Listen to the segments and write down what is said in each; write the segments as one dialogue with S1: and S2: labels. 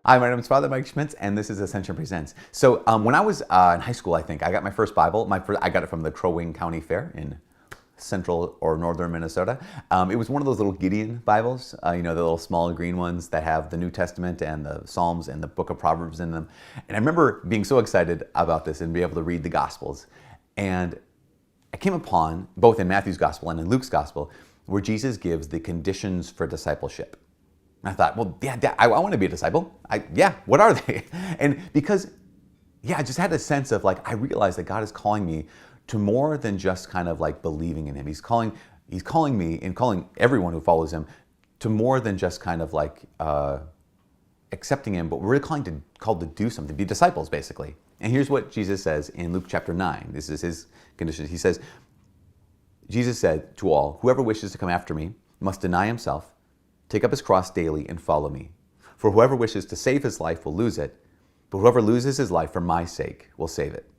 S1: Hi, my name is Father Mike Schmitz, and this is Ascension Presents. So when I was in high school, I think, I got my first Bible. I got it from the Crow Wing County Fair in central or northern Minnesota. It was one of those little Gideon Bibles, the little small green ones that have the New Testament and the Psalms and the Book of Proverbs in them. And I remember being so excited about this and be able to read the Gospels. And I came upon, both in Matthew's Gospel and in Luke's Gospel, where Jesus gives the conditions for discipleship. And I thought, well, yeah, I want to be a disciple. What are they? And because, I just had a sense of I realized that God is calling me to more than just kind of believing in Him. He's calling me and calling everyone who follows Him to more than just kind of accepting Him, but we're really called to do something, be disciples, basically. And here's what Jesus says in Luke chapter 9. This is His conditions. He says, Jesus said to all, "Whoever wishes to come after me must deny himself, take up his cross daily, and follow me. For whoever wishes to save his life will lose it, but whoever loses his life for my sake will save it."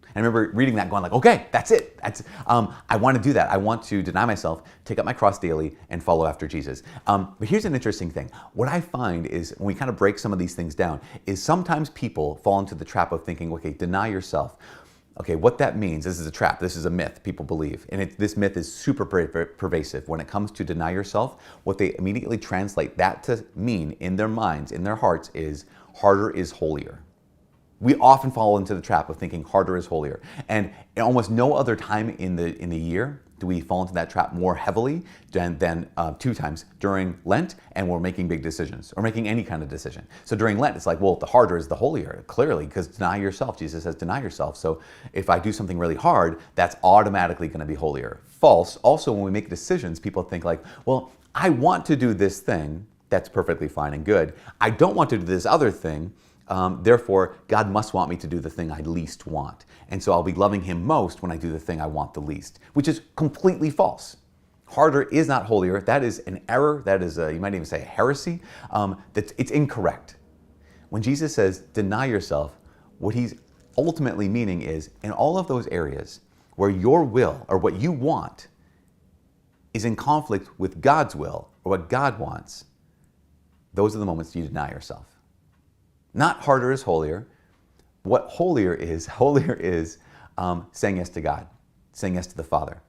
S1: And I remember reading that going okay, that's it. I want to do that. I want to deny myself, take up my cross daily, and follow after Jesus. But here's an interesting thing. What I find is when we kind of break some of these things down is sometimes people fall into the trap of thinking, okay, deny yourself. Okay, what that means, this is a trap, this is a myth people believe, and this myth is super pervasive. When it comes to deny yourself, what they immediately translate that to mean in their minds, in their hearts, is harder is holier. We often fall into the trap of thinking harder is holier. And in almost no other time in the year do we fall into that trap more heavily than 2 times during Lent, and we're making big decisions or making any kind of decision. So during Lent, it's the harder is the holier, clearly, because deny yourself. Jesus says deny yourself. So if I do something really hard, that's automatically going to be holier. False. Also, when we make decisions, people think well, I want to do this thing. That's perfectly fine and good. I don't want to do this other thing. Therefore, God must want me to do the thing I least want. And so I'll be loving Him most when I do the thing I want the least, which is completely false. Harder is not holier. That is an error. That is, you might even say, a heresy. It's incorrect. When Jesus says, deny yourself, what He's ultimately meaning is, in all of those areas where your will or what you want is in conflict with God's will or what God wants, those are the moments you deny yourself. Not harder is holier. What holier is saying yes to God, saying yes to the Father.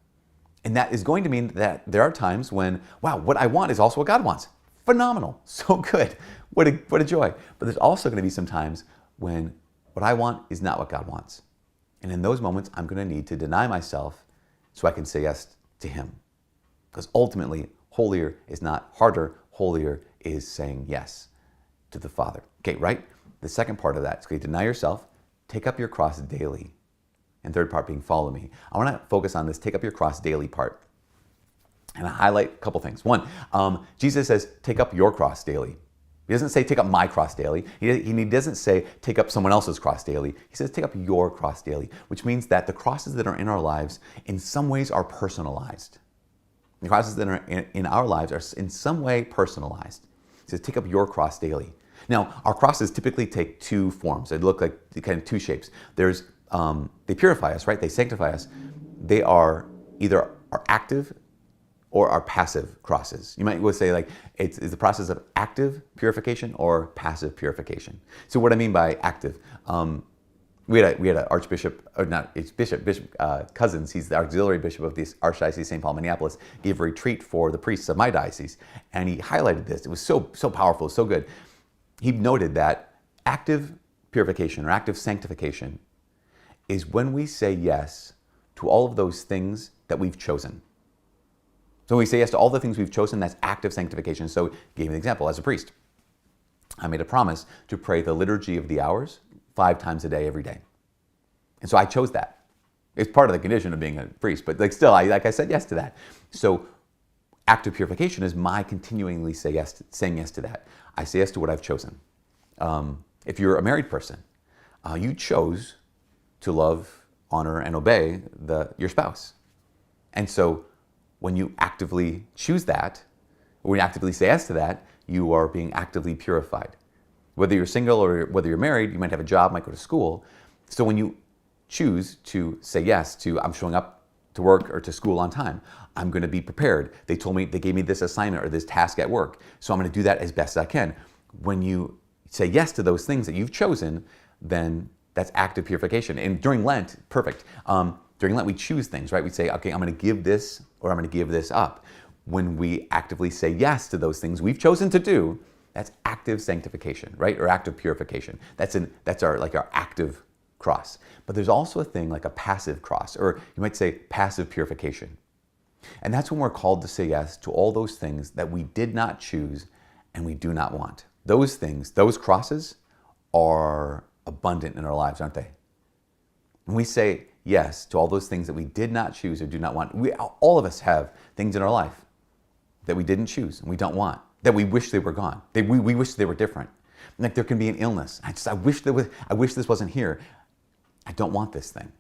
S1: And that is going to mean that there are times when, wow, what I want is also what God wants. Phenomenal, so good, what a joy. But there's also going to be some times when what I want is not what God wants. And in those moments, I'm going to need to deny myself so I can say yes to Him. Because ultimately, holier is not harder, holier is saying yes to the Father. Okay, right? The second part of that is okay, deny yourself, take up your cross daily. And third part being follow me. I want to focus on this take up your cross daily part. And I highlight a couple things. One, Jesus says take up your cross daily. He doesn't say take up my cross daily. He doesn't say take up someone else's cross daily. He says take up your cross daily, which means that the crosses that are in our lives in some ways are personalized. The crosses that are in our lives are in some way personalized. He says take up your cross daily. Now, our crosses typically take 2 forms. They look like kind of 2 shapes. There's, they purify us, right? They sanctify us. They are either our active or our passive crosses. You might say it's the process of active purification or passive purification. So what I mean by active, we had an archbishop, or not, it's Bishop Cousins, he's the auxiliary bishop of the Archdiocese of St. Paul, Minneapolis, gave a retreat for the priests of my diocese. And he highlighted this. It was so powerful, so good. He noted that active purification or active sanctification is when we say yes to all of those things that we've chosen. So when we say yes to all the things we've chosen, that's active sanctification. So he gave an example. As a priest, I made a promise to pray the Liturgy of the Hours 5 times a day, every day. And so I chose that. It's part of the condition of being a priest, but still, I said yes to that. So active purification is my continually saying yes to that. I say yes to what I've chosen. If you're a married person, you chose to love, honor, and obey your spouse. And so when you actively choose that, or when you actively say yes to that, you are being actively purified. Whether you're single or whether you're married, you might have a job, might go to school. So when you choose to say yes to, I'm showing up to work or to school on time, I'm going to be prepared. They gave me this assignment or this task at work, so I'm going to do that as best as I can. When you say yes to those things that you've chosen, then that's active purification. And during Lent, perfect. During Lent, we choose things, right? We say, okay, I'm going to give this or I'm going to give this up. When we actively say yes to those things we've chosen to do, that's active sanctification, right? Or active purification. That's our active cross. But there's also a thing like a passive cross, or you might say passive purification. And that's when we're called to say yes to all those things that we did not choose and we do not want. Those things, those crosses are abundant in our lives, aren't they? When we say yes to all those things that we did not choose or do not want, all of us have things in our life that we didn't choose and we don't want, that we wish they were gone. We wish they were different. Like there can be an illness. I wish this wasn't here. I don't want this thing.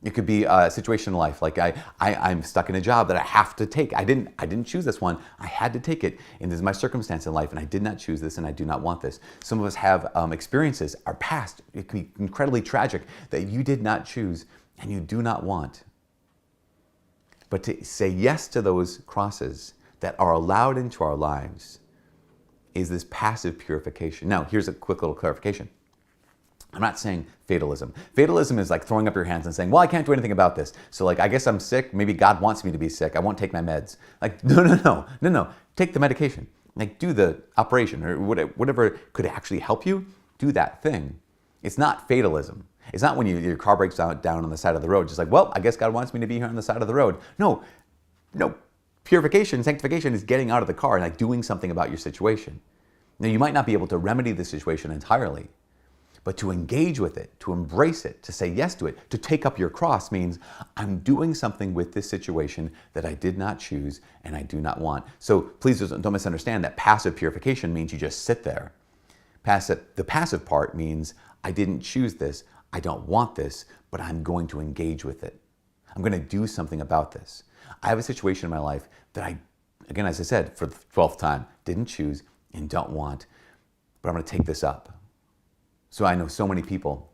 S1: It could be a situation in life, like I'm stuck in a job that I have to take. I didn't choose this one. I had to take it, and this is my circumstance in life, and I did not choose this, and I do not want this. Some of us have experiences, our past. It can be incredibly tragic that you did not choose and you do not want. But to say yes to those crosses that are allowed into our lives is this passive purification. Now, here's a quick little clarification. I'm not saying fatalism. Fatalism is like throwing up your hands and saying, well, I can't do anything about this. So like, I guess I'm sick. Maybe God wants me to be sick. I won't take my meds. Like, no. Take the medication. Like, do the operation or whatever could actually help you. Do that thing. It's not fatalism. It's not when your car breaks down on the side of the road. Just like, well, I guess God wants me to be here on the side of the road. No. Purification, sanctification is getting out of the car and like doing something about your situation. Now, you might not be able to remedy the situation entirely, but to engage with it, to embrace it, to say yes to it, to take up your cross means I'm doing something with this situation that I did not choose and I do not want. So please don't misunderstand that passive purification means you just sit there. The passive part means I didn't choose this, I don't want this, but I'm going to engage with it. I'm going to do something about this. I have a situation in my life that I, again, as I said, for the 12th time, didn't choose and don't want, but I'm going to take this up. So I know so many people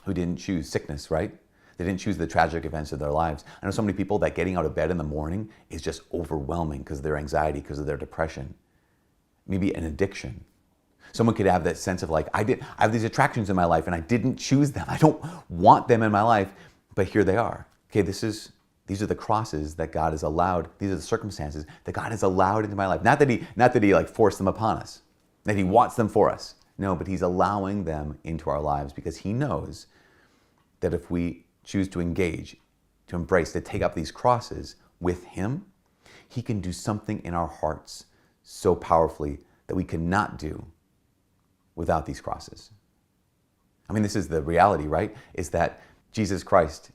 S1: who didn't choose sickness, right? They didn't choose the tragic events of their lives. I know so many people that getting out of bed in the morning is just overwhelming because of their anxiety, because of their depression. Maybe an addiction. Someone could have that sense of like, I have these attractions in my life and I didn't choose them. I don't want them in my life, but here they are. Okay, these are the crosses that God has allowed. These are the circumstances that God has allowed into my life. Not that he like forced them upon us, that he wants them for us. No, but he's allowing them into our lives because he knows that if we choose to engage, to embrace, to take up these crosses with him, he can do something in our hearts so powerfully that we cannot do without these crosses. I mean, this is the reality, right? Is that Jesus Christ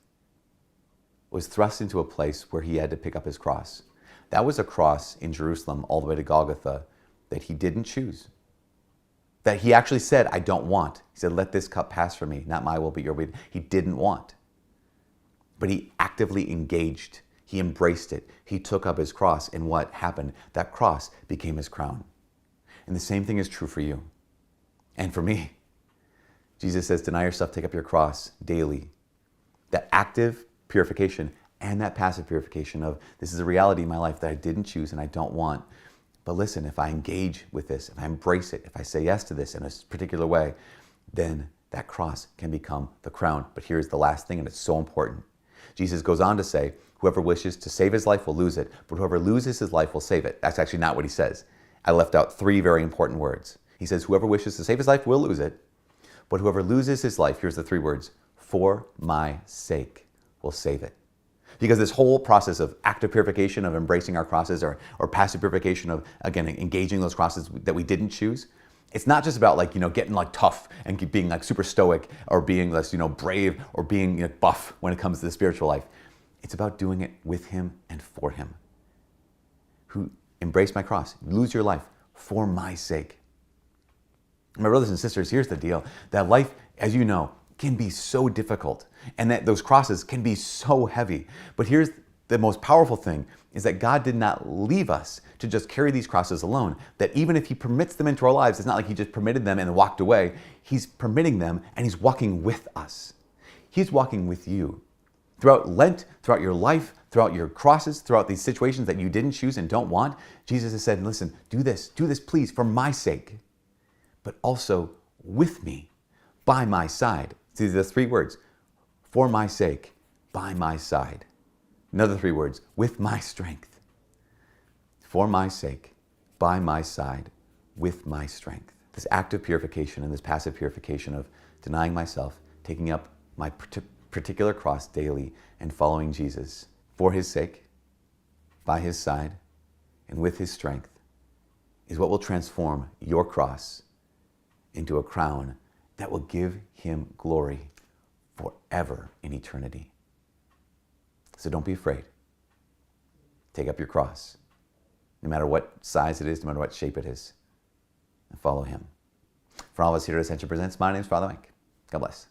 S1: was thrust into a place where he had to pick up his cross. That was a cross in Jerusalem all the way to Golgotha that he didn't choose. That he actually said, I don't want. He said, let this cup pass from me, not my will, but your will. He didn't want. But he actively engaged. He embraced it. He took up his cross, and what happened? That cross became his crown. And the same thing is true for you and for me. Jesus says, deny yourself, take up your cross daily. That active purification and that passive purification of this is a reality in my life that I didn't choose and I don't want. But listen, if I engage with this, if I embrace it, if I say yes to this in a particular way, then that cross can become the crown. But here's the last thing, and it's so important. Jesus goes on to say, whoever wishes to save his life will lose it, but whoever loses his life will save it. That's actually not what he says. I left out 3 very important words. He says, whoever wishes to save his life will lose it, but whoever loses his life, here's the 3 words, for my sake will save it. Because this whole process of active purification, of embracing our crosses, or passive purification of, again, engaging those crosses that we didn't choose, it's not just about like, getting like tough and being like super stoic or being less, brave or being buff when it comes to the spiritual life. It's about doing it with him and for him. Who embrace my cross, lose your life for my sake. My brothers and sisters, here's the deal. That life, as you know, can be so difficult and that those crosses can be so heavy. But here's the most powerful thing is that God did not leave us to just carry these crosses alone. That even if he permits them into our lives, it's not like he just permitted them and walked away. He's permitting them and he's walking with us. He's walking with you. Throughout Lent, throughout your life, throughout your crosses, throughout these situations that you didn't choose and don't want, Jesus has said, listen, do this please for my sake. but also with me, by my side. See the 3 words, for my sake, by my side. Another 3 words, with my strength. For my sake, by my side, with my strength. This active purification and this passive purification of denying myself, taking up my particular cross daily and following Jesus for his sake, by his side, and with his strength is what will transform your cross into a crown that will give him glory forever in eternity. So don't be afraid. Take up your cross, no matter what size it is, no matter what shape it is, and follow him. For all of us here at Ascension Presents, my name is Father Mike. God bless.